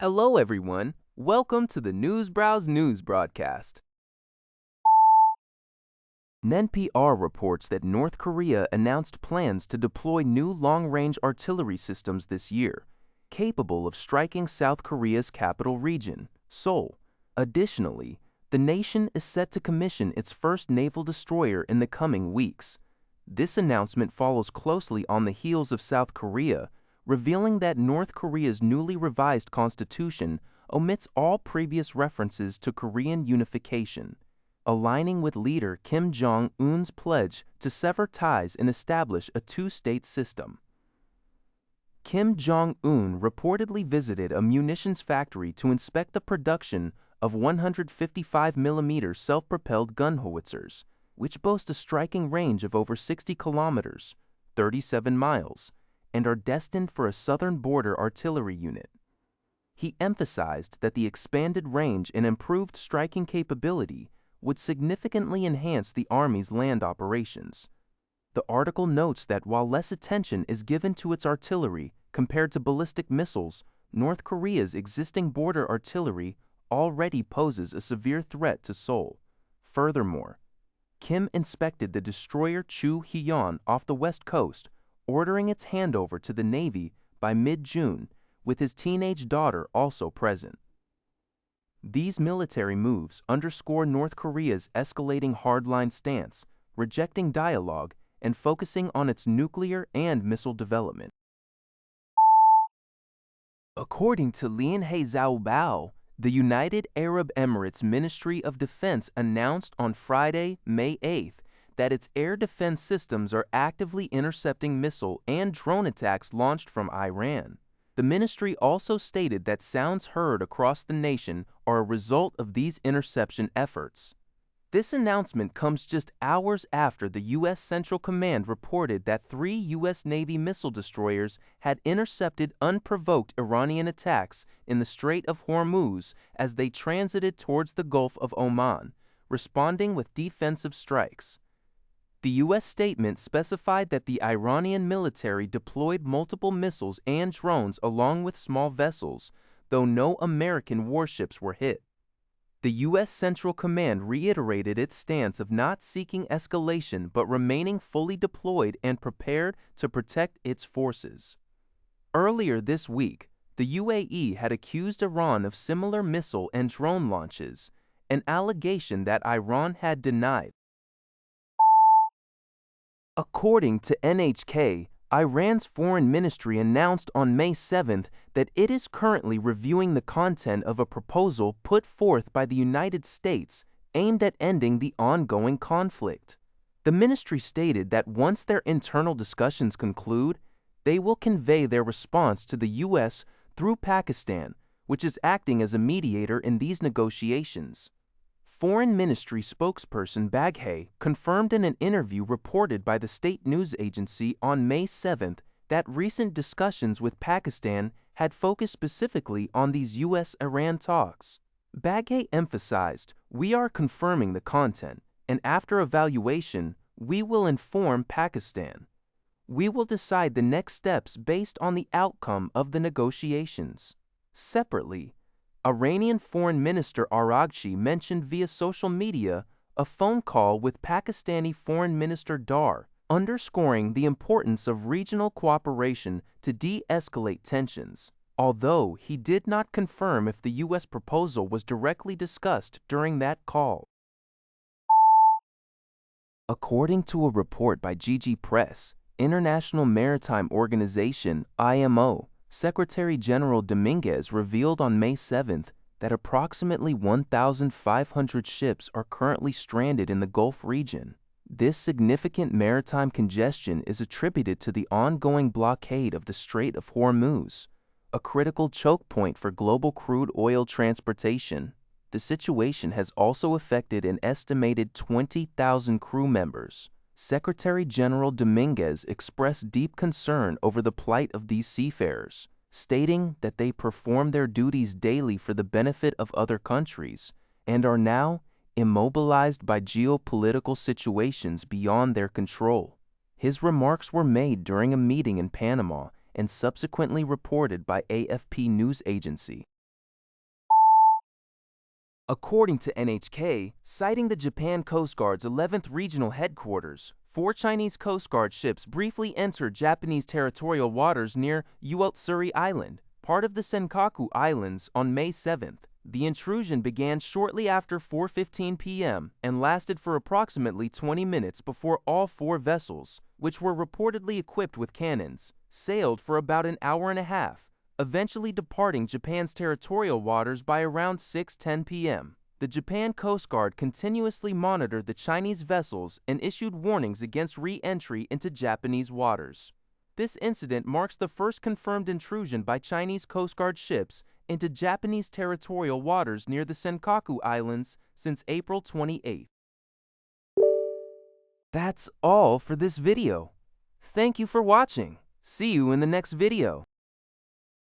Hello, everyone. Welcome to the Newsbrowse News broadcast. NPR reports that North Korea announced plans to deploy new long-range artillery systems this year, capable of striking South Korea's capital region, Seoul. Additionally, the nation is set to commission its first naval destroyer in the coming weeks. This announcement follows closely on the heels of South Korea, revealing that North Korea's newly revised constitution omits all previous references to Korean unification, aligning with leader Kim Jong-un's pledge to sever ties and establish a two-state system. Kim Jong-un reportedly visited a munitions factory to inspect the production of 155mm self-propelled gun howitzers, which boast a striking range of over 60 kilometers, 37 miles, and are destined for a southern border artillery unit. He emphasized that the expanded range and improved striking capability would significantly enhance the Army's land operations. The article notes that while less attention is given to its artillery compared to ballistic missiles, North Korea's existing border artillery already poses a severe threat to Seoul. Furthermore, Kim inspected the destroyer Chu Hyun off the west coast, ordering its handover to the Navy by mid-June, with his teenage daughter also present. These military moves underscore North Korea's escalating hardline stance, rejecting dialogue and focusing on its nuclear and missile development. According to Lin Zhaobao, the United Arab Emirates Ministry of Defense announced on Friday, May 8th, that its air defense systems are actively intercepting missile and drone attacks launched from Iran. The ministry also stated that sounds heard across the nation are a result of these interception efforts. This announcement comes just hours after the U.S. Central Command reported that 3 U.S. Navy missile destroyers had intercepted unprovoked Iranian attacks in the Strait of Hormuz as they transited towards the Gulf of Oman, responding with defensive strikes. The U.S. statement specified that the Iranian military deployed multiple missiles and drones along with small vessels, though no American warships were hit. The U.S. Central Command reiterated its stance of not seeking escalation but remaining fully deployed and prepared to protect its forces. Earlier this week, the UAE had accused Iran of similar missile and drone launches, an allegation that Iran had denied. According to NHK, Iran's foreign ministry announced on May 7th that it is currently reviewing the content of a proposal put forth by the United States aimed at ending the ongoing conflict. The ministry stated that once their internal discussions conclude, they will convey their response to the U.S. through Pakistan, which is acting as a mediator in these negotiations. Foreign Ministry spokesperson Baghay confirmed in an interview reported by the state news agency on May 7th that recent discussions with Pakistan had focused specifically on these U.S.-Iran talks. Baghay emphasized, "We are confirming the content, and after evaluation, we will inform Pakistan. We will decide the next steps based on the outcome of the negotiations." Separately, Iranian Foreign Minister Araghchi mentioned via social media a phone call with Pakistani Foreign Minister Dar, underscoring the importance of regional cooperation to de-escalate tensions, although he did not confirm if the U.S. proposal was directly discussed during that call. According to a report by GG Press, International Maritime Organization (IMO), Secretary General Dominguez revealed on May 7th that approximately 1,500 ships are currently stranded in the Gulf region. This significant maritime congestion is attributed to the ongoing blockade of the Strait of Hormuz, a critical choke point for global crude oil transportation. The situation has also affected an estimated 20,000 crew members. Secretary General Dominguez expressed deep concern over the plight of these seafarers, stating that they perform their duties daily for the benefit of other countries and are now immobilized by geopolitical situations beyond their control. His remarks were made during a meeting in Panama and subsequently reported by AFP news agency. According to NHK, citing the Japan Coast Guard's 11th Regional Headquarters, 4 Chinese Coast Guard ships briefly entered Japanese territorial waters near Uotsuri Island, part of the Senkaku Islands, on May 7th. The intrusion began shortly after 4:15 p.m. and lasted for approximately 20 minutes before all 4 vessels, which were reportedly equipped with cannons, sailed for about an hour and a half, eventually departing Japan's territorial waters by around 6:10 p.m. The Japan Coast Guard continuously monitored the Chinese vessels and issued warnings against re-entry into Japanese waters. This incident marks the first confirmed intrusion by Chinese Coast Guard ships into Japanese territorial waters near the Senkaku Islands since April 28. That's all for this video. Thank you for watching. See you in the next video.